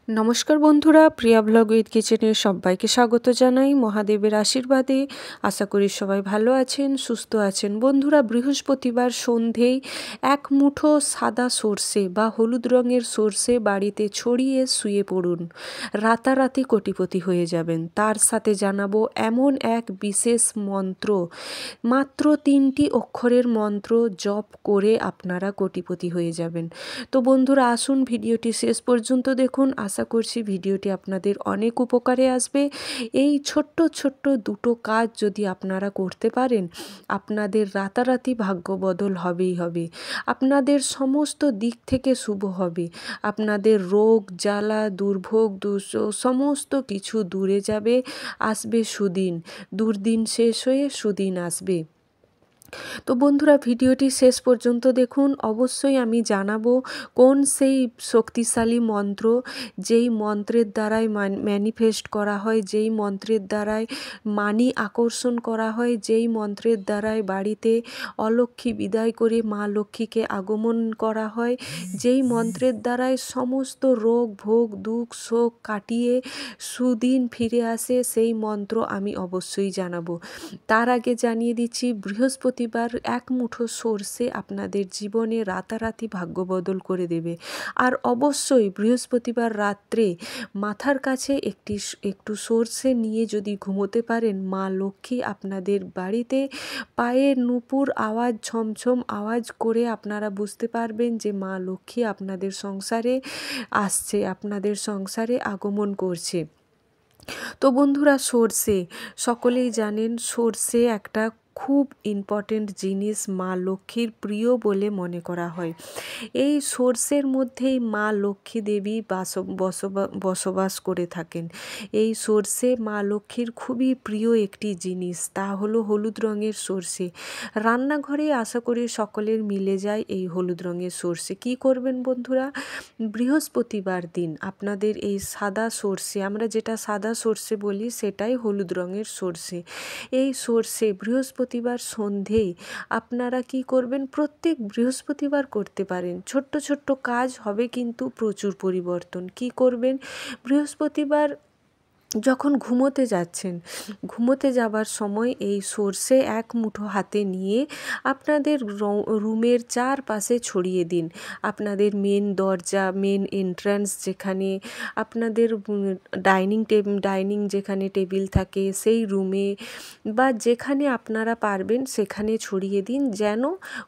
নমস্কার বন্ধুরা, প্রিয়া blog with কিচেনে সবাইকে স্বাগত জানাই। মহাদেবের আশীর্বাদে আশা করি সবাই ভালো আছেন, সুস্থ আছেন। বন্ধুরা, বৃহস্পতিবার সন্ধেয় এক মুঠো সাদা সর্ষে বা হলুদ রঙের সর্ষে বাড়িতে ছড়িয়ে শুয়ে পড়ুন। রাতারাতি কোটিপতি হয়ে যাবেন। তার সাথে জানাবো এমন এক বিশেষ মন্ত্র, মাত্র 3টি অক্ষরের মন্ত্র জপ করে আপনারা কোটিপতি হয়ে যাবেন। তো বন্ধুরা, আসুন ভিডিওটি শেষ পর্যন্ত দেখুন। আশা করছি ভিডিওটি আপনাদের অনেক উপকারে আসবে। এই ছোট্ট ছোট্ট দুটো কাজ যদি আপনারা করতে পারেন, আপনাদের রাতারাতি ভাগ্য বদল হবেই হবে। আপনাদের সমস্ত দিক থেকে শুভ হবে। আপনাদের রোগ জ্বালা দুর্ভোগ সমস্ত কিছু দূরে যাবে। আসবে সুদিন, দুর্দিন শেষ হয়ে সুদিন আসবে। তো বন্ধুরা, ভিডিওটি শেষ পর্যন্ত দেখুন। অবশ্যই আমি জানাবো কোন সেই শক্তিশালী মন্ত্র, যেই মন্ত্রের দ্বারাই ম্যানিফেস্ট করা হয়, যেই মন্ত্রের দ্বারাই মানি আকর্ষণ করা হয়, যেই মন্ত্রের দ্বারাই বাড়িতে অলক্ষ্মী বিদায় করে মা লক্ষ্মীকে আগমন করা হয়, যেই মন্ত্রের দ্বারাই সমস্ত রোগ ভোগ দুঃখ শোক কাটিয়ে সুদিন ফিরে আসে, সেই মন্ত্র আমি অবশ্যই জানাবো। তার আগে জানিয়ে দিচ্ছি, বৃহস্পতিবার এক মুঠো সর্ষে আপনাদের জীবনে রাতারাতি ভাগ্য বদল করে দেবে। আর অবশ্যই বৃহস্পতিবার রাত্রে মাথার কাছে একটু সর্ষে নিয়ে যদি ঘুমোতে পারেন, মা লক্ষ্মী আপনাদের বাড়িতে পায়ের নূপুর আওয়াজ ঝমঝম আওয়াজ করে আপনারা বুঝতে পারবেন যে মা লক্ষ্মী আপনাদের সংসারে আসছে, আপনাদের সংসারে আগমন করছে। তো বন্ধুরা, সর্ষে সকলেই জানেন, সর্ষে একটা খুব ইম্পর্টেন্ট জিনিস, মা লক্ষ্মীর প্রিয় বলে মনে করা হয়। এই সর্ষের মধ্যেই মা লক্ষ্মী দেবী বসবাস করে থাকেন। এই সর্ষে মা লক্ষ্মীর খুবই প্রিয় একটি জিনিস, তা হলো হলুদ রঙের সর্ষে। রান্নাঘরে আশা করি সকলের মিলে যায় এই হলুদ রঙের সর্ষে। কী করবেন বন্ধুরা, বৃহস্পতিবার দিন আপনাদের এই সাদা সর্ষে, আমরা যেটা সাদা সর্ষে বলি সেটাই হলুদ রঙের সর্ষে, এই সর্ষে বৃহস্পতিবার সন্ধেয় আপনারা কি করবেন, প্রত্যেক বৃহস্পতিবার করতে পারেন। ছোট্ট ছোট্ট কাজ হবে কিন্তু প্রচুর পরিবর্তন। কি করবেন, বৃহস্পতিবার যখন ঘুমোতে যাচ্ছেন, ঘুমোতে যাবার সময় এই সর্ষে এক মুঠো হাতে নিয়ে আপনাদের রুমের চারপাশে ছড়িয়ে দিন। আপনাদের মেন দরজা, মেন এন্ট্রান্স যেখানে আপনাদের ডাইনিং যেখানে টেবিল থাকে সেই রুমে বা যেখানে আপনারা পারবেন সেখানে ছড়িয়ে দিন, যেন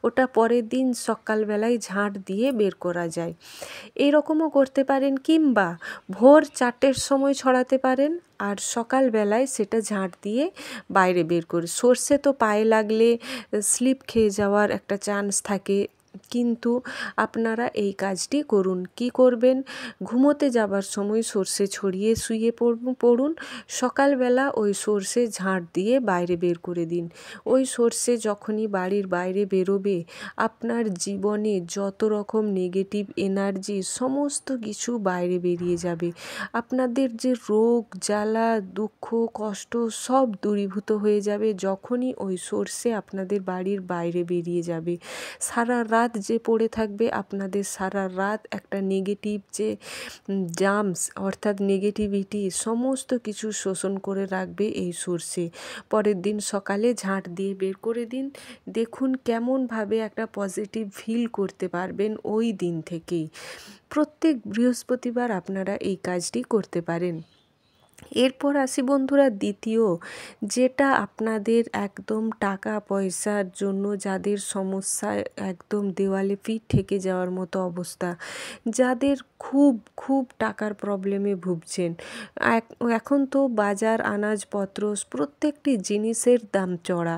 ওটা পরের দিন সকালবেলায় ঝাঁট দিয়ে বের করা যায়। এরকমও করতে পারেন, কিংবা ভোর 4টের সময় ছড়াতে পারেন আর সকালবেলায় সেটা ঝাঁট দিয়ে বাইরে বের করে। সর্ষে তো পায়ে লাগলে স্লিপ খেয়ে যাওয়ার একটা চান্স থাকে, কিন্তু আপনারা এই কাজটি করুন। কি করবেন, ঘুমোতে যাবার সময় সর্ষে ছড়িয়ে শুয়ে পড়ুন। সকালবেলা ওই সর্ষে ঝাঁট দিয়ে বাইরে বের করে দিন। ওই সর্ষে যখনই বাড়ির বাইরে বেরোবে, আপনার জীবনে যত রকম নেগেটিভ এনার্জি সমস্ত কিছু বাইরে বেরিয়ে যাবে। আপনাদের যে রোগ জ্বালা দুঃখ কষ্ট সব দূরীভূত হয়ে যাবে যখনই ওই সর্ষে আপনাদের বাড়ির বাইরে বেরিয়ে যাবে। সারা রাত যে পড়ে থাকবে, আপনাদের সারা রাত একটা নেগেটিভ যে জার্মস অর্থাৎ নেগেটিভিটি সমস্ত কিছু শোষণ করে রাখবে এই সর্ষে। পরের দিন সকালে ঝাঁট দিয়ে বের করে দিন। দেখুন কেমনভাবে একটা পজিটিভ ফিল করতে পারবেন ওই দিন থেকেই। প্রত্যেক বৃহস্পতিবার আপনারা এই কাজটি করতে পারেন। এরপর আসি বন্ধুরা, দ্বিতীয়, যেটা আপনাদের একদম টাকা পয়সার জন্য যাদের সমস্যা, একদম দেওয়ালে পিঠ ঠেকে যাওয়ার মতো অবস্থা, যাদের খুব খুব টাকার প্রবলেমে ভুগছেন। এখন তো বাজার আনাজপত্র প্রত্যেকটি জিনিসের দাম চড়া।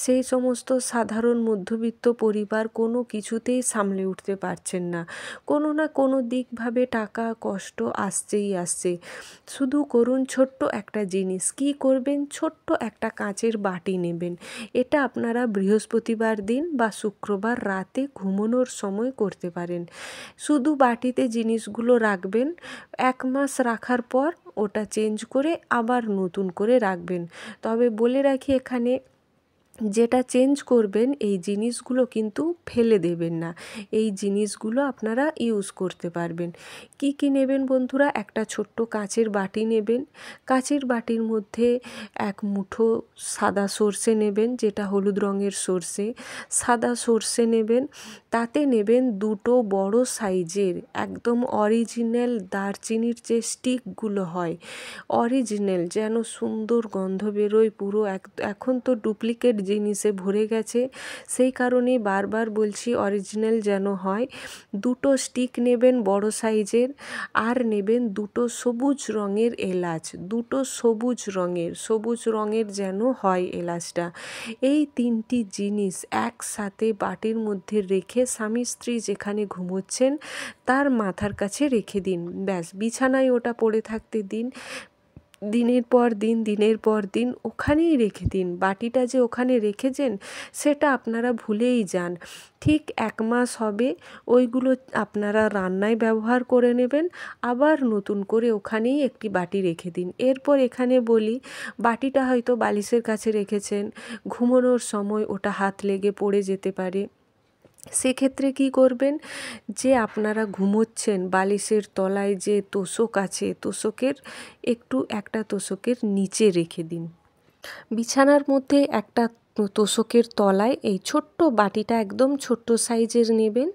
সেই সমস্ত সাধারণ মধ্যবিত্ত পরিবার কোনো কিছুতেই সামলে উঠতে পারছেন না। কোনো না কোনো দিকভাবে টাকা কষ্ট আসছেই আসছে। শুধু করুন ছোট্ট একটা জিনিস। কি করবেন, ছোট্ট একটা কাঁচের বাটি নেবেন। এটা আপনারা বৃহস্পতিবার দিন বা শুক্রবার রাতে ঘুমানোর সময় করতে পারেন। শুধু বাটিতে জিনিসগুলো রাখবেন, 1 মাস রাখার পর ওটা চেঞ্জ করে আবার নতুন করে রাখবেন। তবে বলে রাখি, এখানে যেটা চেঞ্জ করবেন এই জিনিসগুলো কিন্তু ফেলে দেবেন না, এই জিনিসগুলো আপনারা ইউজ করতে পারবেন। কি কি নেবেন বন্ধুরা? একটা ছোট্ট কাচের বাটি নেবেন, কাচের বাটির মধ্যে এক মুঠো সাদা সর্ষে নেবেন, যেটা হলুদ রঙের সর্ষে, সাদা সর্ষে নেবেন। তাতে নেবেন দুটো বড় সাইজের একদম অরিজিনাল দারচিনির যে স্টিকগুলো হয়, অরিজিনাল, যেন সুন্দর গন্ধ বেরোয় পুরো। এখন তো ডুপ্লিকেট জিনিসে ভরে গেছে, সেই কারণে বারবার বলছি অরিজিনাল যেন হয়। দুটো স্টিক নেবেন বড় সাইজের, আর নেবেন দুটো সবুজ রঙের এলাচ, দুটো সবুজ রঙের যেন হয় এলাচটা। এই তিনটি জিনিস একসাথে বাটির মধ্যে রেখে স্বামী স্ত্রী যেখানে ঘুমোচ্ছেন তার মাথার কাছে রেখে দিন। ব্যাস, বিছানায় ওটা পড়ে থাকতে দিন, দিনের পর দিন ওখানেই রেখে দিন। বাটিটা যে ওখানে রেখেছেন সেটা আপনারা ভুলেই যান। ঠিক 1 মাস হবে, ওইগুলো আপনারা রান্নায় ব্যবহার করে নেবেন, আবার নতুন করে ওখানেই একটি বাটি রেখে দিন। এরপর এখানে বলি, বাটিটা হয়তো বালিশের কাছে রেখেছেন, ঘুমানোর সময় ওটা হাত লেগে পড়ে যেতে পারে। সেক্ষেত্রে কি করবেন, যে আপনারা ঘুমোচ্ছেন বালিশের তলায় যে তোশক আছে, একটা তোশকের নিচে রেখে দিন। বিছানার মধ্যে একটা তোশকের তলায় এই ছোট্ট বাটিটা একদম ছোট্ট সাইজের নেবেন,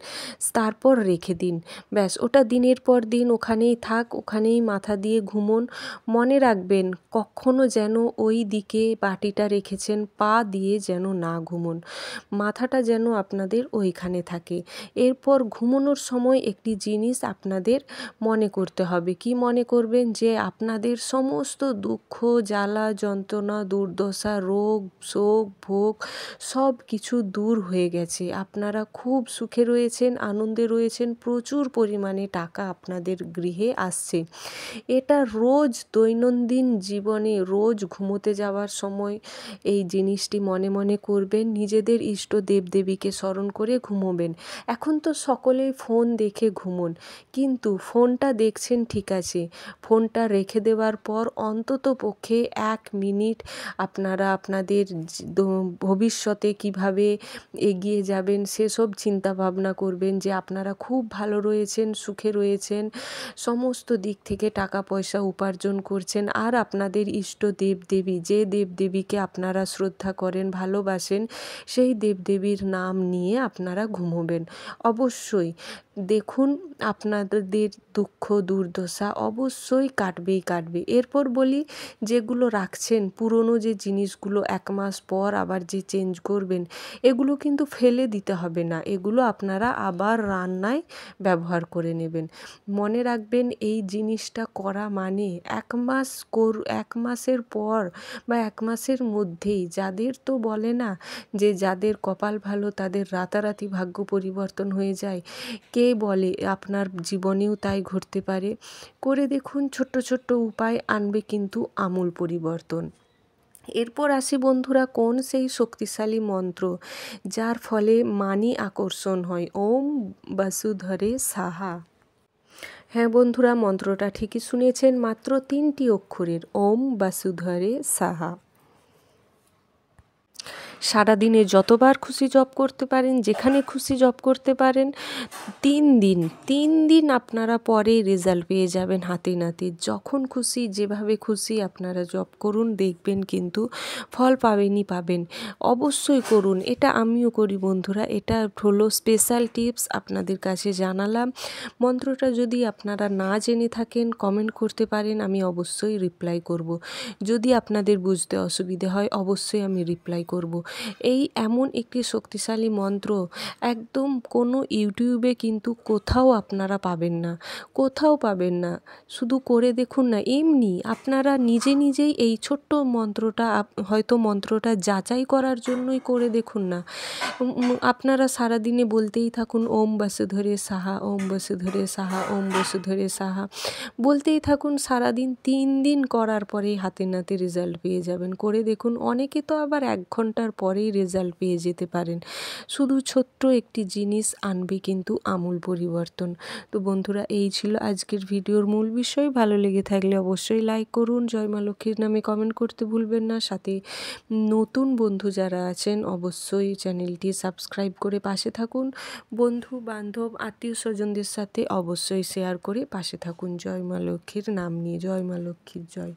তারপর রেখে দিন। ব্যাস, ওটা দিনের পর দিন ওখানেই থাক, ওখানেই মাথা দিয়ে ঘুমোন। মনে রাখবেন কখনো যেন ওই দিকে বাটিটা রেখেছেন পা দিয়ে যেন না ঘুমোন, মাথাটা যেন আপনাদের ওইখানে থাকে। এরপর ঘুমানোর সময় একটি জিনিস আপনাদের মনে করতে হবে। কি মনে করবেন? যে আপনাদের সমস্ত দুঃখ, জ্বালা, যন্ত্রণা, দুর্দশা, রোগ, শোক, ভোগ সব কিছু দূর হয়ে গেছে। আপনারা খুব সুখে রয়েছেন, আনন্দে রয়েছেন, প্রচুর পরিমাণে টাকা আপনাদের গৃহে আসছে। এটা রোজ দৈনন্দিন জীবনে রোজ ঘুমোতে যাওয়ার সময় এই জিনিসটি মনে মনে করবেন, নিজেদের ইষ্ট দেবদেবীকে স্মরণ করে ঘুমোবেন। এখন তো সকলেই ফোন দেখে ঘুমোন, কিন্তু ফোনটা দেখছেন ঠিক আছে, ফোনটা রেখে দেওয়ার পর অন্তত পক্ষে 1 মিনিট আপনারা আপনাদের ভবিষ্যতে কিভাবে এগিয়ে যাবেন সেসব চিন্তা ভাবনা করবেন, যে আপনারা খুব ভালো রয়েছেন, সুখে রয়েছেন, সমস্ত দিক থেকে টাকা পয়সা উপার্জন করছেন, আর আপনাদের ইষ্ট দেবদেবী, যে দেবদেবীকে আপনারা শ্রদ্ধা করেন, ভালোবাসেন, সেই দেবদেবীর নাম নিয়ে আপনারা ঘুমোবেন। অবশ্যই দেখুন আপনাদের দুঃখ দুর্দশা অবশ্যই কাটবে। এরপর বলি, যেগুলো রাখছেন পুরনো যে জিনিসগুলো 1 মাস পর আবার যে চেঞ্জ করবেন, এগুলো কিন্তু ফেলে দিতে হবে না, এগুলো আপনারা আবার রান্নায় ব্যবহার করে নেবেন। মনে রাখবেন এই জিনিসটা করা মানে 1 মাসের পর বা 1 মাসের মধ্যেই, যাদের তো বলে না যে যাদের কপাল ভালো তাদের রাতারাতি ভাগ্য পরিবর্তন হয়ে যায়, কে বলে আপনার জীবনেও তাই ঘটতে পারে। করে দেখুন, ছোট্ট ছোট্ট উপায় আনবে কিন্তু আমূল পরিবর্তন। এরপর আসি বন্ধুরা, কোন সেই শক্তিশালী মন্ত্র যার ফলে মানি আকর্ষণ হয়? ওম বসুধরে সাহা। হ্যাঁ বন্ধুরা, মন্ত্রটা ঠিকই শুনেছেন, মাত্র 3টি অক্ষরের, ওম বসুধরে সাহা। সারাদিনে যতবার খুশি জপ করতে পারেন, যেখানে খুশি জপ করতে পারেন, 3 দিন আপনারা পরে রেজাল্ট পেয়ে যাবেন হাতে নাতে। যখন খুশি যেভাবে খুশি আপনারা জপ করুন, দেখবেন কিন্তু ফল পাবেন। অবশ্যই করুন, এটা আমিও করি বন্ধুরা, এটা হলো স্পেশাল টিপস আপনাদের কাছে জানালাম। মন্ত্রটা যদি আপনারা না জেনে থাকেন কমেন্ট করতে পারেন, আমি অবশ্যই রিপ্লাই করব। যদি আপনাদের বুঝতে অসুবিধে হয় অবশ্যই আমি রিপ্লাই করব। এই এমন একটি শক্তিশালী মন্ত্র, একদম কোনো ইউটিউবে কিন্তু কোথাও আপনারা পাবেন না, শুধু করে দেখুন না, এমনি আপনারা নিজেই এই ছোট্ট মন্ত্রটা হয়তো মন্ত্রটা যাচাই করার জন্যই করে দেখুন না। আপনারা সারাদিনে বলতেই থাকুন ওম বসুধরে সাহা, ওম বসুধরে সাহা, ওম বসুধরে সাহা, বলতেই থাকুন সারাদিন। 3 দিন করার পরেই হাতে নাতে রেজাল্ট পেয়ে যাবেন। করে দেখুন। অনেকে তো আবার 1 ঘন্টার পরেই রেজাল্ট পেয়ে যেতে পারেন। শুধু ছোট্ট একটি জিনিস আনবে কিন্তু আমূল পরিবর্তন। তো বন্ধুরা, এই ছিল আজকের ভিডিওর মূল বিষয়। ভালো লেগে থাকলে অবশ্যই লাইক করুন, জয় মা লক্ষ্মীর নামে কমেন্ট করতে ভুলবেন না। সাথে নতুন বন্ধু যারা আছেন অবশ্যই চ্যানেলটি সাবস্ক্রাইব করে পাশে থাকুন। বন্ধু বান্ধব আত্মীয় স্বজনদের সাথে অবশ্যই শেয়ার করে পাশে থাকুন। জয় মা লক্ষ্মীর নাম নিয়ে, জয় মা লক্ষ্মীর জয়।